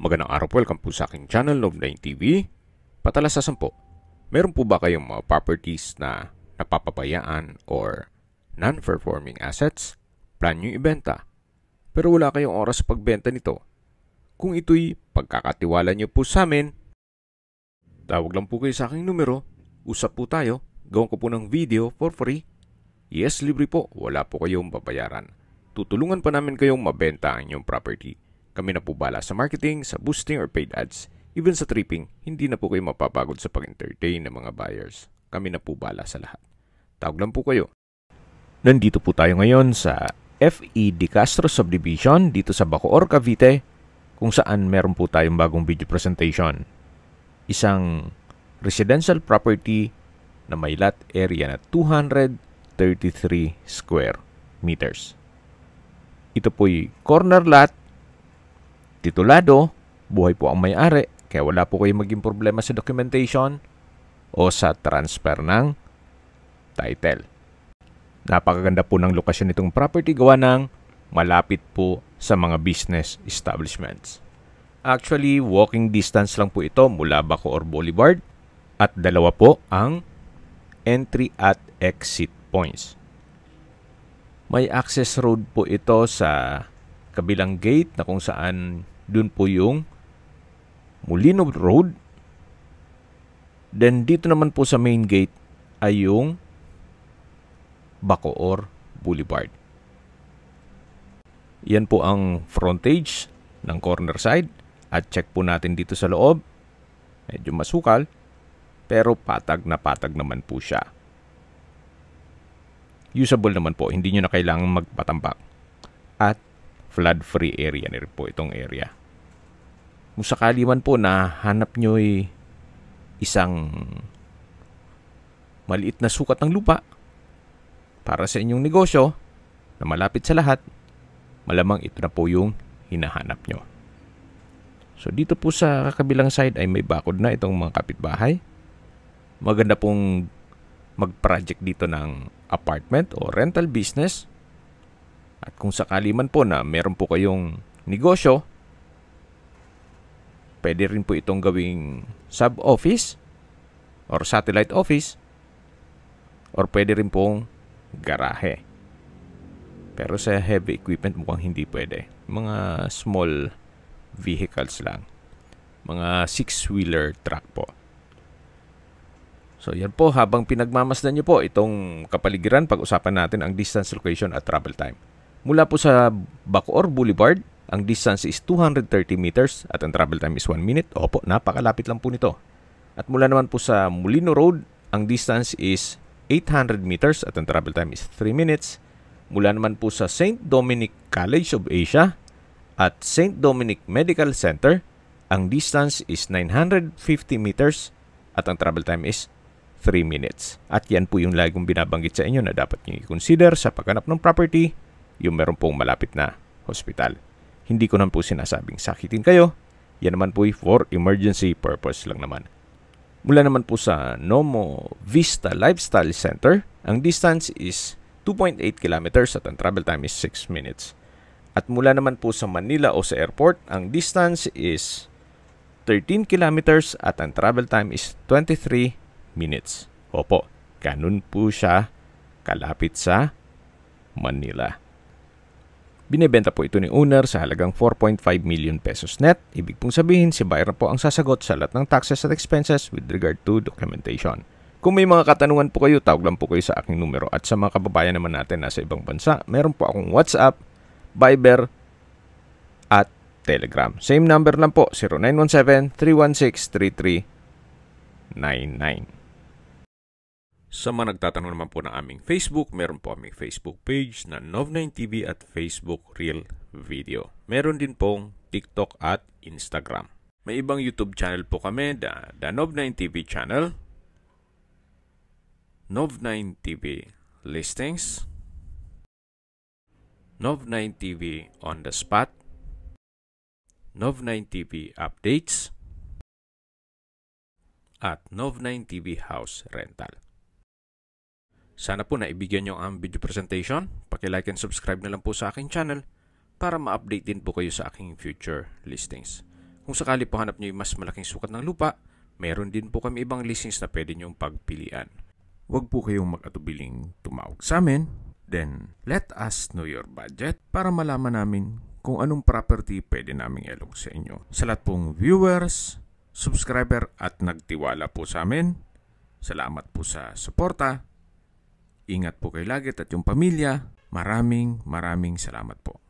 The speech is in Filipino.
Magandang araw po, welcome po sa aking channel, Nov9 TV. Patalasasan po, meron po ba kayong mga properties na napapabayaan or non-performing assets? Plan nyo ibenta, pero wala kayong oras sa pagbenta nito. Kung ito'y pagkakatiwala nyo po sa amin, tawag lang po kayo sa aking numero, usap po tayo, gawin ko po ng video for free. Yes, libre po, wala po kayong babayaran. Tutulungan pa namin kayong mabenta ang inyong property. Kami na po bala sa marketing, sa boosting or paid ads. Even sa tripping, hindi na po kayo mapapagod sa pag-entertain ng mga buyers. Kami na po bala sa lahat. Tawag lang po kayo. Nandito po tayo ngayon sa F.E. De Castro Subdivision dito sa Bacoor, Cavite, kung saan meron po tayong bagong video presentation. Isang residential property na may lot area na 233 square meters. Ito po'y corner lot, titulado, buhay po ang may-ari, kaya wala po kayong maging problema sa documentation o sa transfer ng title. Napakaganda po ng lokasyon nitong property gawa ng malapit po sa mga business establishments. Actually, walking distance lang po ito mula Bacoor Boulevard at dalawa po ang entry at exit points. May access road po ito sa kabilang gate na kung saan dun po yung Molino Road. Then dito naman po sa main gate ay yung Bacoor Boulevard. Yan po ang frontage ng corner side. At check po natin dito sa loob. Medyo masukal, pero patag naman po siya. Usable naman po, hindi nyo na kailangang magpatambak. At flood-free area na rin po itong area. Kung sakali man po na hanap nyo isang maliit na sukat ng lupa para sa inyong negosyo na malapit sa lahat, malamang ito na po yung hinahanap nyo. So dito po sa kabilang side ay may bakod na itong mga kapitbahay. Maganda pong mag-project dito ng apartment o rental business. At kung sakali man po na meron po kayong negosyo, pwede rin po itong gawing sub-office or satellite office or pwede rin pong garahe. Pero sa heavy equipment mukhang hindi pwede. Mga small vehicles lang. Mga 6-wheeler truck po. So yan po, habang pinagmamasdan nyo po itong kapaligiran, pag-usapan natin ang distance, location at travel time. Mula po sa Bacoor Boulevard, ang distance is 230 meters at ang travel time is 1 minute. Opo, napakalapit lang po nito. At mula naman po sa Molino Road, ang distance is 800 meters at ang travel time is 3 minutes. Mula naman po sa St. Dominic College of Asia at St. Dominic Medical Center, ang distance is 950 meters at ang travel time is 3 minutes. At yan po yung lagi kong binabanggit sa inyo na dapat nyo i-consider sa paghanap ng property, yung meron pong malapit na hospital. Hindi ko naman po sinasabing sakitin kayo. Yan naman po for emergency purpose lang naman. Mula naman po sa Nomo Vista Lifestyle Center, ang distance is 2.8 kilometers at ang travel time is 6 minutes. At mula naman po sa Manila o sa airport, ang distance is 13 kilometers at ang travel time is 23 minutes. Opo, ganun po siya kalapit sa Manila. Binebenta po ito ni owner sa halagang 4.5 million pesos net. Ibig pong sabihin, si buyer po ang sasagot sa lahat ng taxes at expenses with regard to documentation. Kung may mga katanungan po kayo, tawag lang po kayo sa aking numero. At sa mga kababayan naman natin nasa ibang bansa, meron po akong WhatsApp, Viber, at Telegram. Same number lang po, 0917-316-3399. Sa mga nagtatanong naman po ng aming Facebook, meron po aming Facebook page na Nov9 TV at Facebook Real Video. Meron din pong TikTok at Instagram. May ibang YouTube channel po kami, the Nov9 TV channel, Nov9 TV Listings, Nov9 TV On The Spot, Nov9 TV Updates, at Nov9 TV House Rental. Sana po naibigyan nyo ang video presentation. Paki-like and subscribe na lang po sa aking channel para ma-update din po kayo sa aking future listings. Kung sakali po hanap nyo yung mas malaking sukat ng lupa, meron din po kami ibang listings na pwede nyong pagpilian. Huwag po kayong mag-atubiling tumawag sa amin. Then, let us know your budget para malaman namin kung anong property pwede naming ilog sa inyo. Sa lahat pong viewers, subscriber at nagtiwala po sa amin, salamat po sa suporta. Ingat po kayo lagi at yung pamilya. Maraming salamat po.